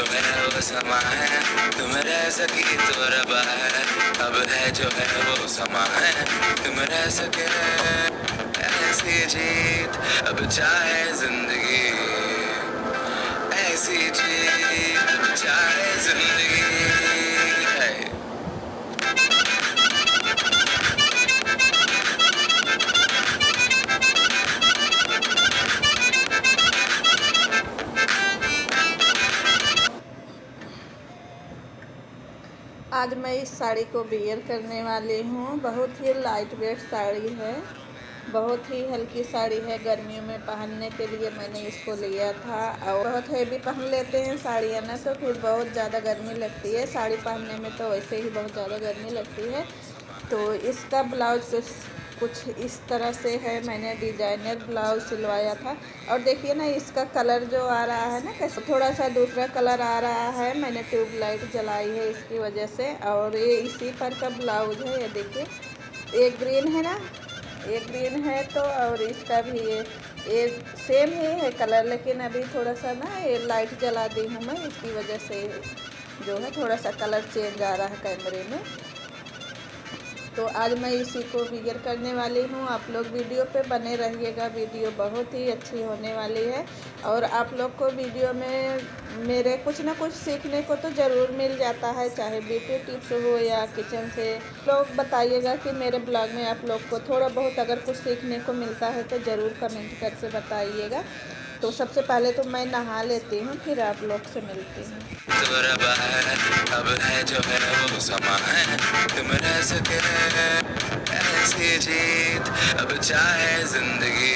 जो है वो समा है, तुम रह सकी तो रबा है, अब है जो है वो समा है, तुम रह सके ऐसी जीत, अब चाहे जिंदगी ऐसी जीत, अब चाहे जिंदगी है। आज मैं इस साड़ी को वियर करने वाली हूँ। बहुत ही लाइट वेट साड़ी है, बहुत ही हल्की साड़ी है। गर्मियों में पहनने के लिए मैंने इसको लिया था। और बहुत हैवी पहन लेते हैं साड़ियाँ ना तो फिर बहुत ज़्यादा गर्मी लगती है। साड़ी पहनने में तो वैसे ही बहुत ज़्यादा गर्मी लगती है। तो इसका ब्लाउज कुछ इस तरह से है। मैंने डिजाइनर ब्लाउज सिलवाया था। और देखिए ना इसका कलर जो आ रहा है ना, कैसे थोड़ा सा दूसरा कलर आ रहा है। मैंने ट्यूबलाइट जलाई है इसकी वजह से। और ये इसी पर का ब्लाउज है। ये देखिए एक ग्रीन है ना, एक ग्रीन है तो और इसका भी ये सेम ही है कलर, लेकिन अभी थोड़ा सा ना ये लाइट जला दी हूँ मैं, इसकी वजह से जो है थोड़ा सा कलर चेंज आ रहा है कैमरे में। तो आज मैं इसी को वियर करने वाली हूँ। आप लोग वीडियो पे बने रहिएगा, वीडियो बहुत ही अच्छी होने वाली है। और आप लोग को वीडियो में मेरे कुछ ना कुछ सीखने को तो ज़रूर मिल जाता है, चाहे ब्यूटी टिप्स हो या किचन से। लोग बताइएगा कि मेरे ब्लॉग में आप लोग को थोड़ा बहुत अगर कुछ सीखने को मिलता है तो ज़रूर कमेंट करके बताइएगा। तो सबसे पहले तो मैं नहा लेती हूँ, फिर आप लोग से मिलती हूँ। तो रबा है, अब है जो है वो समा है, तुम रह सके ऐसी जीत, अब चाहे जिंदगी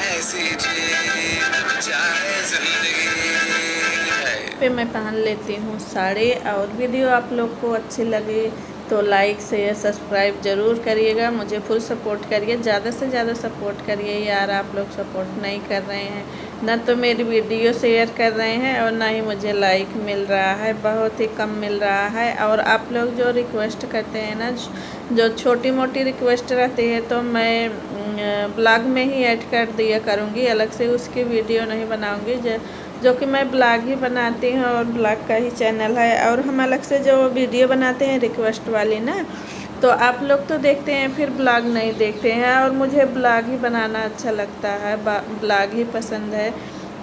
ऐसी जीत, अब चाहे जिंदगी है। पे मैं पहन लेती हूँ साड़ी। और वीडियो आप लोग को अच्छी लगी तो लाइक शेयर सब्सक्राइब ज़रूर करिएगा। मुझे फुल सपोर्ट करिए, ज़्यादा से ज़्यादा सपोर्ट करिए यार। आप लोग सपोर्ट नहीं कर रहे हैं, ना तो मेरी वीडियो शेयर कर रहे हैं और ना ही मुझे लाइक मिल रहा है, बहुत ही कम मिल रहा है। और आप लोग जो रिक्वेस्ट करते हैं ना, जो छोटी मोटी रिक्वेस्ट रहती है तो मैं ब्लॉग में ही ऐड कर दिया करूँगी, अलग से उसकी वीडियो नहीं बनाऊँगी। जो कि मैं ब्लॉग ही बनाती हूँ और ब्लॉग का ही चैनल है। और हम अलग से जो वीडियो बनाते हैं रिक्वेस्ट वाली ना, तो आप लोग तो देखते हैं फिर ब्लॉग नहीं देखते हैं। और मुझे ब्लॉग ही बनाना अच्छा लगता है, ब्लॉग ही पसंद है।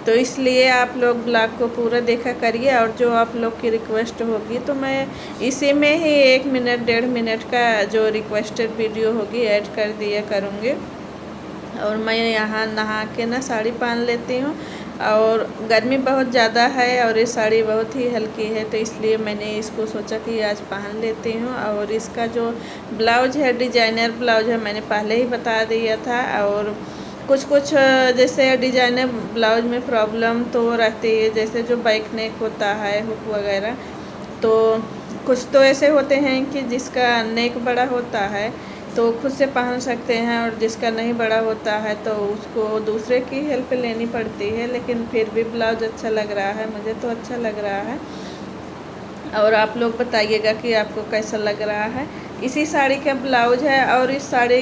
तो इसलिए आप लोग ब्लॉग को पूरा देखा करिए। और जो आप लोग की रिक्वेस्ट होगी तो मैं इसी में ही 1 मिनट 1.5 मिनट का जो रिक्वेस्टेड वीडियो होगी ऐड कर दिया करूँगी। और मैं यहाँ नहा के ना साड़ी पहन लेती हूँ। और गर्मी बहुत ज़्यादा है और ये साड़ी बहुत ही हल्की है, तो इसलिए मैंने इसको सोचा कि आज पहन लेती हूँ। और इसका जो ब्लाउज है डिजाइनर ब्लाउज है, मैंने पहले ही बता दिया था। और कुछ जैसे डिजाइनर ब्लाउज में प्रॉब्लम तो रहती है, जैसे जो बैक नेक होता है, हुक वगैरह। तो कुछ तो ऐसे होते हैं कि जिसका नेक बड़ा होता है तो खुद से पहन सकते हैं, और जिसका नहीं बड़ा होता है तो उसको दूसरे की हेल्प लेनी पड़ती है। लेकिन फिर भी ब्लाउज अच्छा लग रहा है, मुझे तो अच्छा लग रहा है। और आप लोग बताइएगा कि आपको कैसा लग रहा है। इसी साड़ी का ब्लाउज है। और इस साड़ी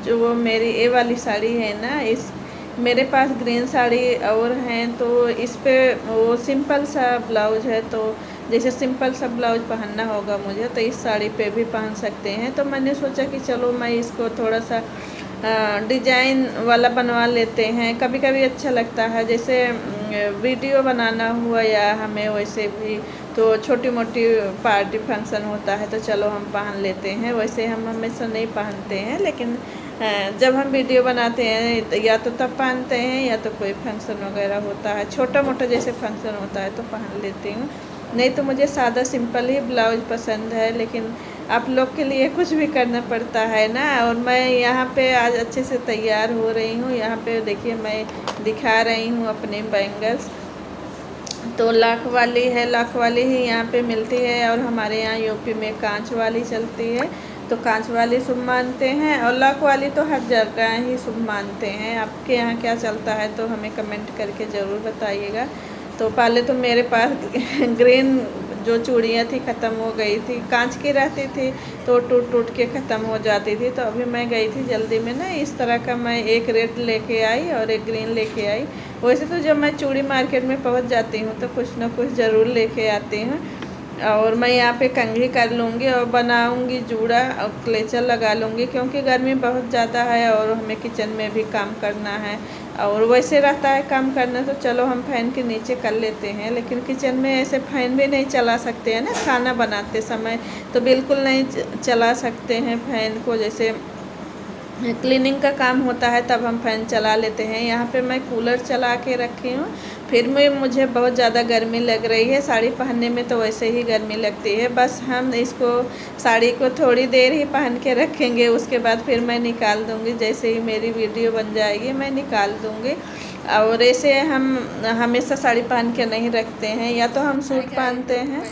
जो वो मेरी ये वाली साड़ी है ना, इस मेरे पास ग्रीन साड़ी और हैं, तो इस पे वो सिंपल सा ब्लाउज है। तो जैसे सिंपल सा ब्लाउज पहनना होगा मुझे तो इस साड़ी पे भी पहन सकते हैं। तो मैंने सोचा कि चलो मैं इसको थोड़ा सा डिजाइन वाला बनवा लेते हैं। कभी कभी अच्छा लगता है, जैसे वीडियो बनाना हुआ या हमें वैसे भी तो छोटी मोटी पार्टी फंक्शन होता है तो चलो हम पहन लेते हैं। वैसे हम हमेशा नहीं पहनते हैं, लेकिन जब हम वीडियो बनाते हैं या तो तब पहनते हैं या तो कोई फंक्शन वगैरह होता है, छोटा मोटा जैसे फंक्शन होता है तो पहन लेती हूँ। नहीं तो मुझे सादा सिंपल ही ब्लाउज पसंद है, लेकिन आप लोग के लिए कुछ भी करना पड़ता है ना। और मैं यहाँ पे आज अच्छे से तैयार हो रही हूँ। यहाँ पे देखिए मैं दिखा रही हूँ अपने बैंगल्स। तो लाख वाली है, लाख वाली ही यहाँ पे मिलती है। और हमारे यहाँ यूपी में कांच वाली चलती है, तो कांच वाली शुभ मानते हैं। और लाख वाली तो हर जगह ही शुभ मानते हैं। आपके यहाँ क्या चलता है तो हमें कमेंट करके ज़रूर बताइएगा। तो पहले तो मेरे पास ग्रीन जो चूड़ियाँ थी ख़त्म हो गई थी, कांच की रहती थी तो टूट टूट के ख़त्म हो जाती थी। तो अभी मैं गई थी जल्दी में ना, इस तरह का मैं एक रेड लेके आई और एक ग्रीन लेके आई। वैसे तो जब मैं चूड़ी मार्केट में पहुंच जाती हूँ तो कुछ ना कुछ ज़रूर लेके आती हूँ। और मैं यहाँ पे कंघी कर लूँगी और बनाऊँगी जूड़ा और क्लेचर लगा लूँगी, क्योंकि गर्मी बहुत ज़्यादा है और हमें किचन में भी काम करना है। और वैसे रहता है काम करना तो चलो हम फैन के नीचे कर लेते हैं, लेकिन किचन में ऐसे फैन भी नहीं चला सकते हैं ना, खाना बनाते समय तो बिल्कुल नहीं चला सकते हैं फैन को। जैसे क्लीनिंग का काम होता है तब हम फ़ैन चला लेते हैं। यहाँ पे मैं कूलर चला के रखी हूँ। फिर मुझे बहुत ज़्यादा गर्मी लग रही है, साड़ी पहनने में तो वैसे ही गर्मी लगती है। बस हम इसको साड़ी को थोड़ी देर ही पहन के रखेंगे, उसके बाद फिर मैं निकाल दूँगी। जैसे ही मेरी वीडियो बन जाएगी मैं निकाल दूँगी। और ऐसे हम हमेशा साड़ी पहन के नहीं रखते हैं, या तो हम सूट पहनते हैं।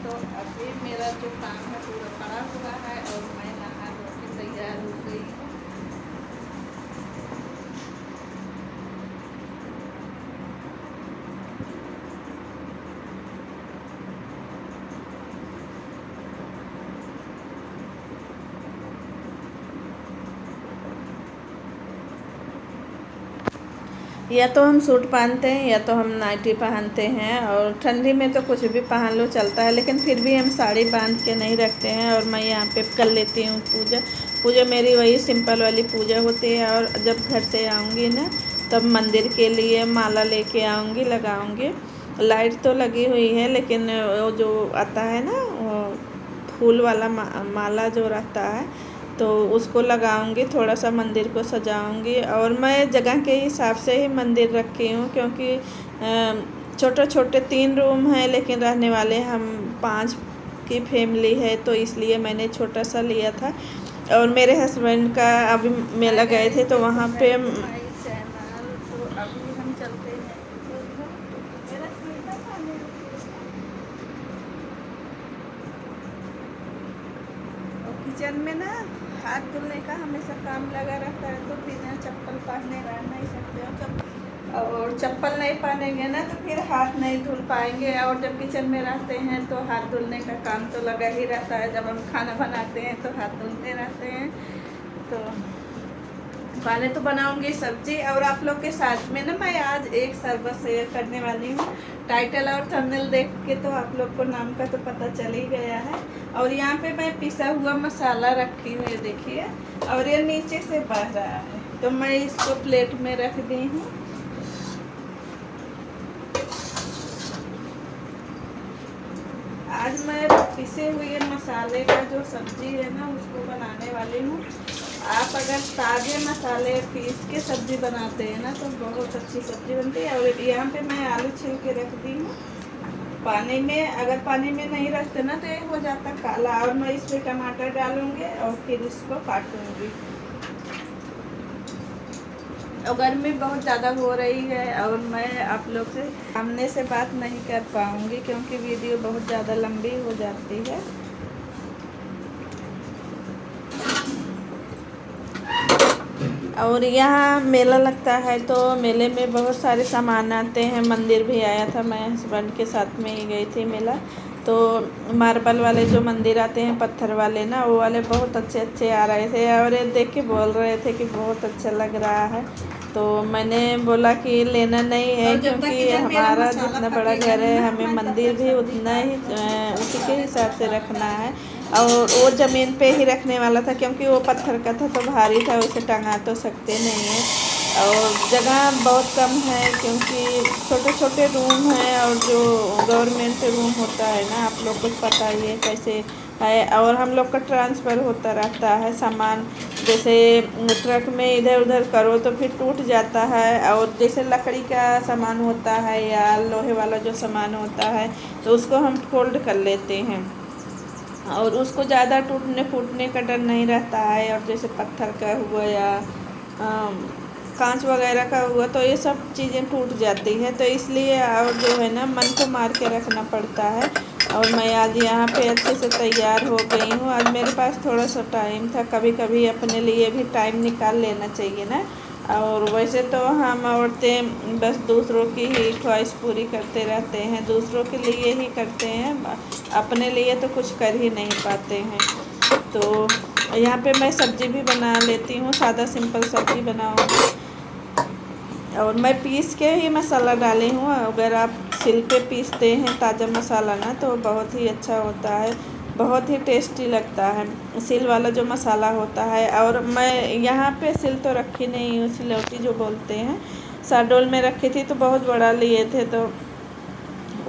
तो अभी मेरा जो काम है पूरा पड़ा हुआ है और मैं नहा धो के तैयार हो गई हूँ। या तो हम सूट पहनते हैं या तो हम नाइटी पहनते हैं, और ठंडी में तो कुछ भी पहन लो चलता है, लेकिन फिर भी हम साड़ी बांध के नहीं रखते हैं। और मैं यहाँ पे कर लेती हूँ पूजा मेरी वही सिंपल वाली पूजा होती है। और जब घर से आऊँगी ना तब मंदिर के लिए माला लेके आऊँगी, लगाऊँगी। लाइट तो लगी हुई है, लेकिन वो जो आता है ना वो फूल वाला माला जो रहता है तो उसको लगाऊंगी, थोड़ा सा मंदिर को सजाऊंगी। और मैं जगह के हिसाब से ही मंदिर रखी हूँ, क्योंकि छोटे छोटे 3 रूम हैं, लेकिन रहने वाले हम 5 की फैमिली है, तो इसलिए मैंने छोटा सा लिया था। और मेरे हस्बैंड का अभी मेला गए थे तो वहाँ पे तो अभी हम चलते हैं। किचन में ना हाथ धुलने का हमेशा काम लगा रहता है, तो बिना चप्पल पहने रह नहीं सकते। और चप्पल नहीं पहनेंगे ना तो फिर हाथ नहीं धुल पाएंगे। और जब किचन में रहते हैं तो हाथ धुलने का काम तो लगा ही रहता है। जब हम खाना बनाते हैं तो हाथ धुलते रहते हैं। तो पहले तो बनाऊंगी सब्जी, और आप लोग के साथ में ना मैं आज एक शरबत शेयर करने वाली हूँ। टाइटल और थंबनेल देख के तो आप लोग को नाम का तो पता चल ही गया है। और यहाँ पे मैं पिसा हुआ मसाला रखी हुई है, देखिए, और ये नीचे से बह रहा है, तो मैं इसको प्लेट में रख दी हूँ। आज मैं पिसे हुए मसाले का जो सब्जी है ना उसको बनाने वाली हूँ। आप अगर ताज़े मसाले पीस के सब्ज़ी बनाते हैं ना तो बहुत अच्छी सब्ज़ी बनती है। और यहाँ पे मैं आलू छील के रख दी हूँ पानी में। अगर पानी में नहीं रखते ना तो ये हो जाता काला। और मैं इसमें टमाटर डालूँगी और फिर इसको काटूँगी। और गर्मी बहुत ज़्यादा हो रही है और मैं आप लोग से सामने से बात नहीं कर पाऊँगी, क्योंकि वीडियो बहुत ज़्यादा लंबी हो जाती है। और यहाँ मेला लगता है तो मेले में बहुत सारे सामान आते हैं। मंदिर भी आया था, मैं हस्बैंड के साथ में ही गई थी मेला। तो मार्बल वाले जो मंदिर आते हैं पत्थर वाले ना, वो वाले बहुत अच्छे अच्छे आ रहे थे और ये देख के बोल रहे थे कि बहुत अच्छा लग रहा है। तो मैंने बोला कि लेना नहीं है, क्योंकि हमारा जितना बड़ा घर है हमें मंदिर भी उतना ही उसी के हिसाब से रखना है। और वो ज़मीन पे ही रखने वाला था, क्योंकि वो पत्थर का था तो भारी था, उसे टंगा तो सकते नहीं है। और जगह बहुत कम है, क्योंकि छोटे छोटे रूम हैं। और जो गवर्नमेंट रूम होता है ना, आप लोग को पता ही है कैसे है। और हम लोग का ट्रांसफ़र होता रहता है सामान, जैसे ट्रक में इधर उधर करो तो फिर टूट जाता है। और जैसे लकड़ी का सामान होता है या लोहे वाला जो सामान होता है तो उसको हम फोल्ड कर लेते हैं, और उसको ज़्यादा टूटने फूटने का डर नहीं रहता है। और जैसे पत्थर का हुआ या कांच वगैरह का हुआ तो ये सब चीज़ें टूट जाती हैं, तो इसलिए और जो है ना मन को मार के रखना पड़ता है। और मैं आज यहाँ पे अच्छे से तैयार हो गई हूँ। आज मेरे पास थोड़ा सा टाइम था, कभी कभी अपने लिए भी टाइम निकाल लेना चाहिए ना। और वैसे तो हम औरतें बस दूसरों की ही ख्वाहिश पूरी करते रहते हैं, दूसरों के लिए ही करते हैं, अपने लिए तो कुछ कर ही नहीं पाते हैं। तो यहाँ पे मैं सब्ज़ी भी बना लेती हूँ, सादा सिंपल सब्ज़ी बनाऊँगी। और मैं पीस के ही मसाला डाली हूँ। अगर आप सिल पे पीसते हैं ताज़ा मसाला ना तो बहुत ही अच्छा होता है, बहुत ही टेस्टी लगता है सिल वाला जो मसाला होता है। और मैं यहाँ पे सिल तो रखी नहीं हूँ, सिलौटी जो बोलते हैं, शहडोल में रखी थी तो बहुत बड़ा लिए थे तो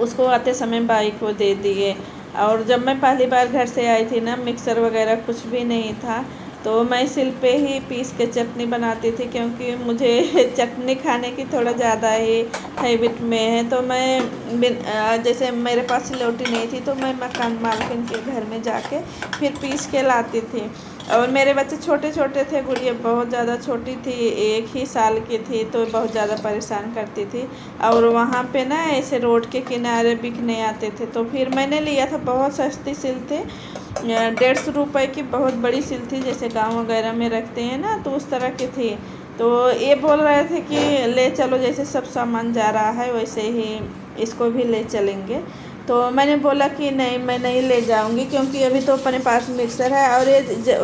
उसको आते समय बाई को दे दिए। और जब मैं पहली बार घर से आई थी ना, मिक्सर वगैरह कुछ भी नहीं था, तो मैं सिल पे ही पीस के चटनी बनाती थी, क्योंकि मुझे चटनी खाने की थोड़ा ज़्यादा ही हैबिट में है। तो मैं जैसे मेरे पास सिलौटी नहीं थी तो मैं मकान मालकिन के घर में जाके फिर पीस के लाती थी। और मेरे बच्चे छोटे छोटे थे, गुड़िया बहुत ज़्यादा छोटी थी, 1 ही साल की थी, तो बहुत ज़्यादा परेशान करती थी। और वहाँ पे ना ऐसे रोड के किनारे बिकने आते थे, तो फिर मैंने लिया था, बहुत सस्ती सिल थे, 150 रुपये की बहुत बड़ी सिल थी, जैसे गांव वगैरह में रखते हैं ना, तो उस तरह की थी। तो ये बोल रहे थे कि ले चलो, जैसे सब सामान जा रहा है वैसे ही इसको भी ले चलेंगे। तो मैंने बोला कि नहीं, मैं नहीं ले जाऊंगी, क्योंकि अभी तो अपने पास मिक्सर है। और ये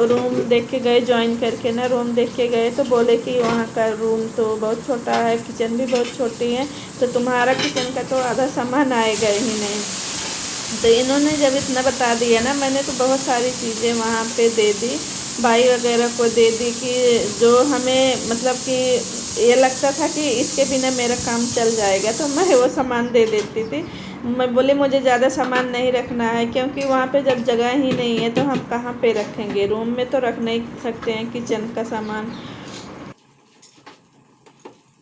रूम देख के गए, ज्वाइन करके ना रूम देख के गए, तो बोले कि वहाँ का रूम तो बहुत छोटा है, किचन भी बहुत छोटी है, तो तुम्हारा किचन का तो आधा सामान आएगा ही नहीं। तो इन्होंने जब इतना बता दिया ना, मैंने तो बहुत सारी चीज़ें वहाँ पे दे दी, भाई वगैरह को दे दी, कि जो हमें मतलब कि ये लगता था कि इसके बिना मेरा काम चल जाएगा, तो मैं वो सामान दे देती थी। मैं बोली मुझे ज़्यादा सामान नहीं रखना है, क्योंकि वहाँ पे जब जगह ही नहीं है तो हम कहाँ पे रखेंगे, रूम में तो रख नहीं सकते हैं किचन का सामान।